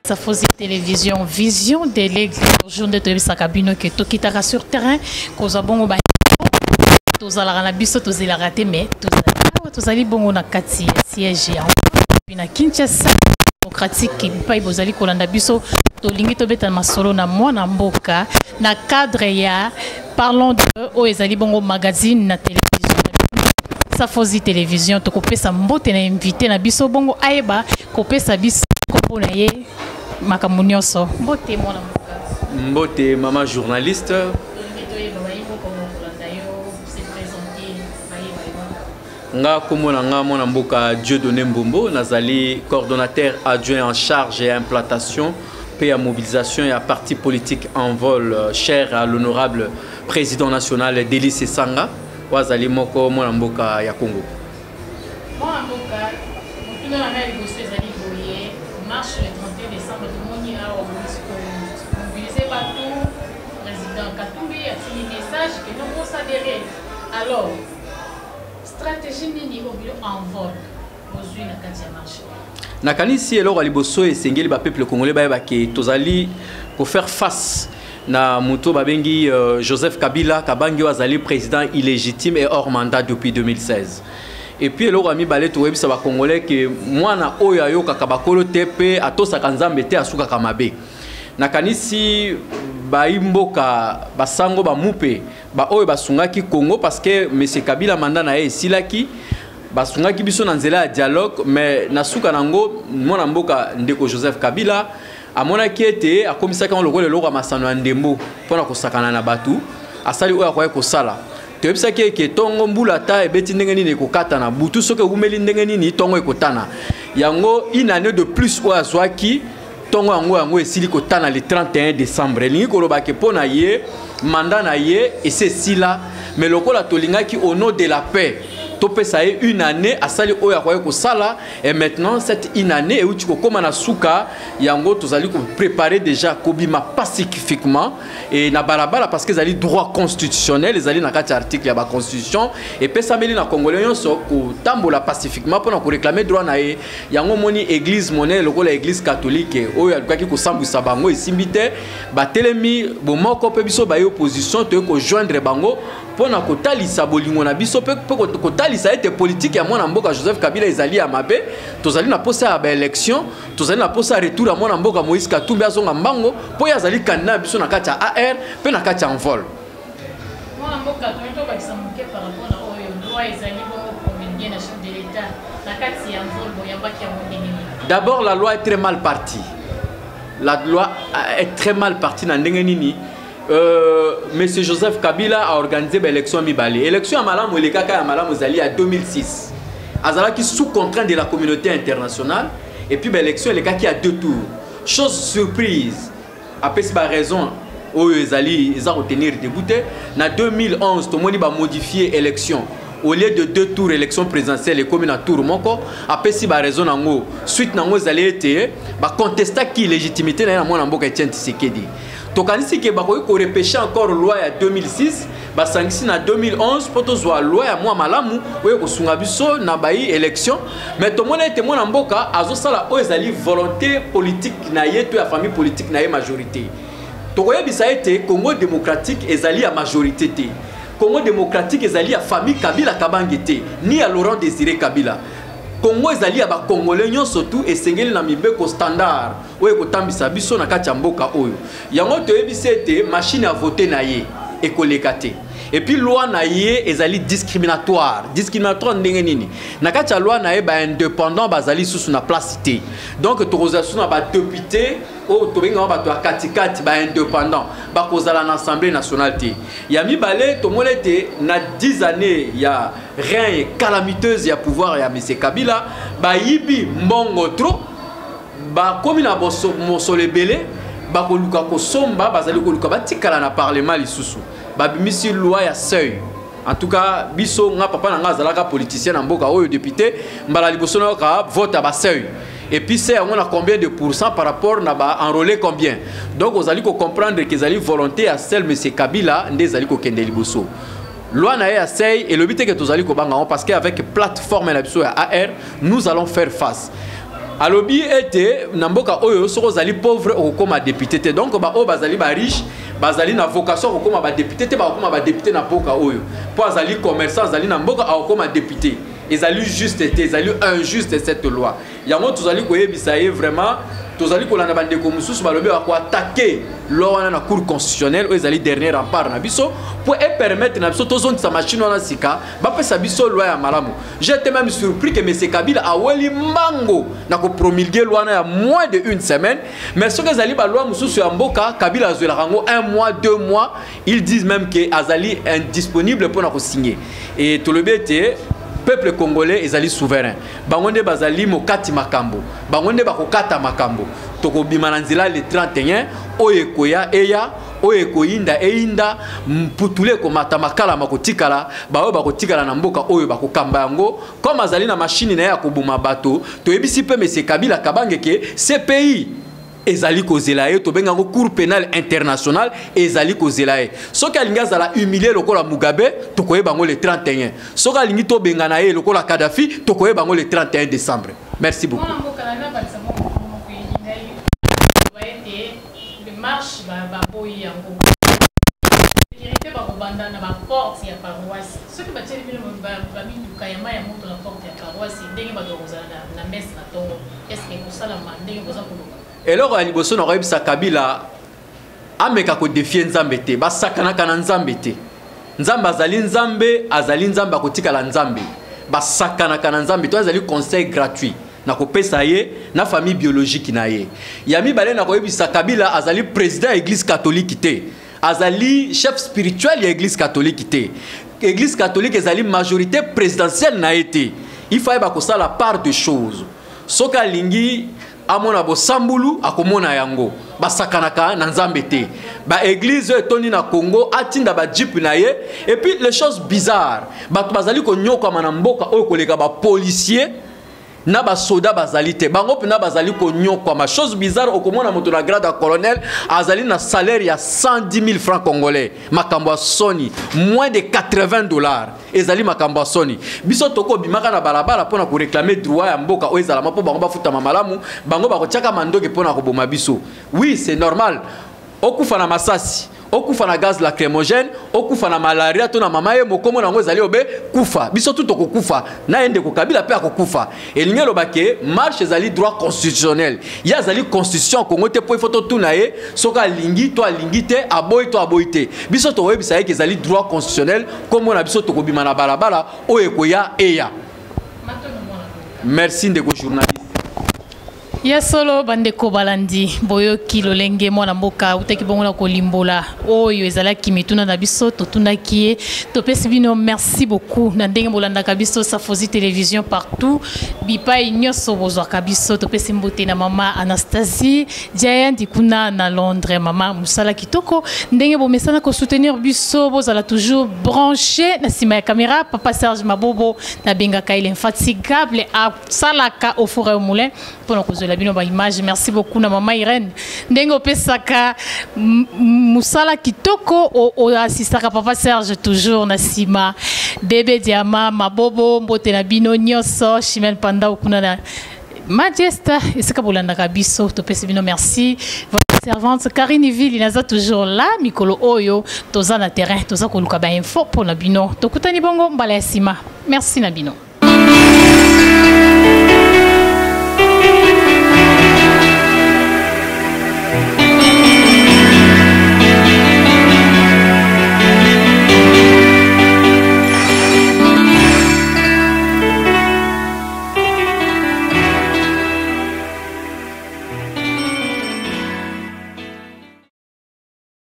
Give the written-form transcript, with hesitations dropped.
Ça faisait télévision, vision de l'église, journée de Sakabino que tout qui t'a sur terrain, cause bon au bain, tous à la biso, tous à la raté, mais tous allez bon na kati siège en na Kinshasa démocratique qui pas bozali kolanda biso to lingi to beta masolo na mwana mboka na cadre ya parlons de o ezali bongo magazine na télévision. Ça faisait télévision to kopesa mbote na invité na biso bongo ayeba kopesa biso ko na ye makambo nyonso mbote mwana mboka mbote mama journaliste nga komona nga mwana mboka Dieudonné Mbombo nazali coordonnateur adjoint en charge et implantation et à mobilisation et à parti politique en vol cher à l'honorable président national Délice Sanga wazali moko mwana mboka ya Congo mwana mboka mutuna na ngai bosse ezali boye marche le 31 décembre de moni awa mobiliser partout président Katumbi a signé message que nous vont s'adhérer alors stratégie nini obilo en vol aujourd'hui na kati ya marche nakanisi eloko liboso esengeli ba peuple congolais ba ke tozali pour faire face na muto babengi Joseph Kabila kabangi wazali président illégitime et hors mandat depuis 2016 et puis eloko ami balé to webisa ba congolais que mwana oyo ayoka kabakolo tepe atosaka nzambe te asuka kamabe nakanisi baimboka basango bamupe ba oyo basungaki Congo parce que monsieur Kabila mandat na ye silaki basungaki biso na nzela ya dialogue mais nasuka nango mwana mboka ndeko Joseph Kabila amonaki ete akomisaki lokolo eloko masano ya ndembo mpona kosakana na batu asali oyo akoki kosala toyebisaki eke tongo mbula ta ebeti ndenge nini ekokata na butu soki ekumeli ndenge nini tongo ekotana yango une année de plus oyo azwaki tongo yango esili kotana le 31 décembre elingi koloba ke mpo na ye mandat na ye esesila mais lokola tolingaki au nom de la paix topesa ye une année asali oyo akoki kosala et maintenant cette une année euti kokoma na suka yango tozali ko préparer déjà kobima pacifiquement et na balabala parce que ezali droit constitutionnel ezali na kati article ya ba constitution et pesameli na congolais nyonso kotambola pacifiquement pour na ko réclamer droit na ye yango moni église monnaie lokola église catholique oyo alukaki kosambwisa bango esimbi te batelemi bomoko pe biso ba opposition to ko joindre bango pona kotalisa bolingo na biso pe kotalisa ete politique ya mwana mboka Joseph Kabila ezali ya mabe tozali na posa ya ba élection tozali na posa retour ya mwana mboka Moïse Katumbi azonga mbango po yazali candidat biso na kati ya AR pe na kati ya envol mwana mboka to bakisa muke par rapport na oyo loi ezali bongo promulguée na chef de l'état na kati ya envol boyambaki ya mondenge. D'abord la loi est très mal partie. La loi est très mal partie na ndenge nini. Monsieur Joseph Kabila a organisé l'élection Mibali. L'élection à Malam ou les Kaka à Malam Zali en 2006. Azala qui sous contrainte de la communauté internationale. Et puis l'élection les Kaki à 2 tours. Chose surprise. Après c'est pas raison. Oh Zali ils ont retenu débouté. En 2011 tout le monde a modifié l'élection. Au lieu de 2 tours élection présidentielle et commune à tour moko après si ba raison nango suite nango Zali été ba contester qui légitimité na mwana mboka Etienne Tshisekedi. Tokanisi ke bakoki ko repêcher encore loi ya 2006 basangisi na 2011 poto zwa loi ya mwa malamu oyo kosunga biso na bayi élection mais to mona ete mwana mboka azosala oyo ezali volonté politique na ye to ya famille politique na ye majorité tokoyebisa ete Congo démocratique ezali ya majorité te Congo démocratique ezali ya famille Kabila Kabange te ni ya Laurent Désiré Kabila Congo ezali ya ba congolais nyonso tout esengeli na mibeko standard oyo kotambisa biso na kati ya mboka oyo yango toyebisa ete machine à voter na ye ekoleka te et puis loi na ye ezali discriminatoire ndenge nini na kati ya loi na ye ba indépendant bazali susu na place te donc tokozala na ba député o tobenga ba to katikati ba indépendant ba kozala na assemblée nationale te ya mibale to molete na 10 années ya rien calamiteuse ya pouvoir ya monsieur Kabila ba yibi mbongo trop ba komi na boso mosolebele ba koluka ko somba bazali koluka batikala na parlement lisusu ba bimisi loi ya seuil en tout cas biso nga papa na nga zalaka politicien na mboka oyo député mbala liboso na ka vote ba seuil et puis c'est on a combien de pourcents par rapport na ba enrôler combien donc vous allez comprendre que zali volonté à celle monsieur Kabila ndé zali ko kende liboso loi na ya seuil et le but que tous allez ko banga parce qu'avec plateforme na biso ya AR nous allons faire face alobi ete na mboka oyo soko zali pauvre okoma député te donc ba o bazali ba riche bazali na vocation okoma ba député te ba okoma ba député na mboka oyo po azali commerçant azali na mboka okoma député ezali juste te ezali injuste cette loi yango tozali koyebisa ye vraiment tozali kolanda bandeko mususu balobi ba ko attaquer loi wana na cour constitutionnelle ezali dernier rempart na biso pour permettre na biso tozongisa machine wana sika ba pesa biso loi ya malamu. J'étais même surpris que M. Kabila a weli mango na ko promulguer loi na ya moins de une semaine mais ce que ezali ba loi mususu ya mboka Kabila azwela rango 1 mois 2 mois ils disent même que azali indisponible pour na ko signer et tout le bête peuple congolais ezali souverain bangonde bazali mokati makambo bangonde bakokata makambo tokobima na nzela le 31 oyekoya eya oyekoyinda einda mputule komata makala makotikala baoyo bakotikala na mboka oyo bakokamba yango comme azali na machine na ya kobuma bato toyebisi pe M. Kabila kabangeke ce pays ezali kozela ye to bengango cour pénale internationale ezali kozela ye soki alingi azala humilier lokola Mugabe tokoyeba ngo le 31 soki alingi to bengana ye lokola Kadhafi tokoyeba ngo le 31 décembre. Merci beaucoup. Et alors, il y a Kabila ameka ko défier Nzambe te basakana kana Nzambe te Nzambe azali Nzambe akotikala Nzambe basakana kana Nzambe to azali conseil gratuit na kopesa ye na famille biologique na ye yami bale na koyebisa Kabila azali président église catholique te azali chef spirituel ya église catholique te église catholique ezali majorité présidentielle na été il faut ba ko ça la part de choses soka lingi amona bo sambulu akomona yango basakanaka na Nzambe te ba église etoni na Congo atinda ba jeep na ye et puis les choses bizarres bato bazali ko nyoka na mboka oyo koleka ba policier na ba soda bazali te bango pena bazali ko nyoka ma chose bizarre okomona moto na grade à colonel azali na salaire ya 110 000 francs congolais makambo soni moins de $80 ezali makambo soni biso toko bimaka na balabala pona ko réclamer droit ya mboka o ezala mapo bango bafuta malamu bango bakotiaka mandoke pona ko boma biso. Oui, c'est normal okufa na masasi okufa na gaz lacrymogène okufa na malaria to na mama ye mokomo nango ezali obe kufa biso tout okufa na ende ko Kabila pe akokufa elinge lobake marche ezali droit constitutionnel ya ezali constitution Congo te po ifoto tuna ye soka lingi to alingi te aboyi to aboyi te biso to webisa ye ezali droit constitutionnel comme na biso to kobima na balabala oyo koya eya. Merci ndeko journaliste. Ya solo bandeko balandi boyo kilolenge mwana mboka utaki bongo na kolimbola oyo ezala kimituna na biso totuna kie topesi bino merci beaucoup na ndenge bolanda kabiso Safozi télévision partout bipai nyoso bozwa kabiso topesi mbote na mama Anastasie Giant kuna na Londres mama musala kitoko ndenge bomesana ko soutenir biso bozala toujours branché na sima ya caméra papa Serge Mabobo na benga kaile infatigable a salaka au four au moulin pour nous la bino ba image. Merci beaucoup na mama Irene ndengo pesaka musala kitoko o assistaka papa Serge toujours na sima bébé diama mabobo mbote na bino nyoso Chimel Panda kuna na Majesta esika bolanda kabiso topesi bino merci. Votre servante Karine Ville naza toujours là mikolo oyo toza na terrain toza koluka ba info pour na bino tokutani bongo mbala ya sima. Merci na bino.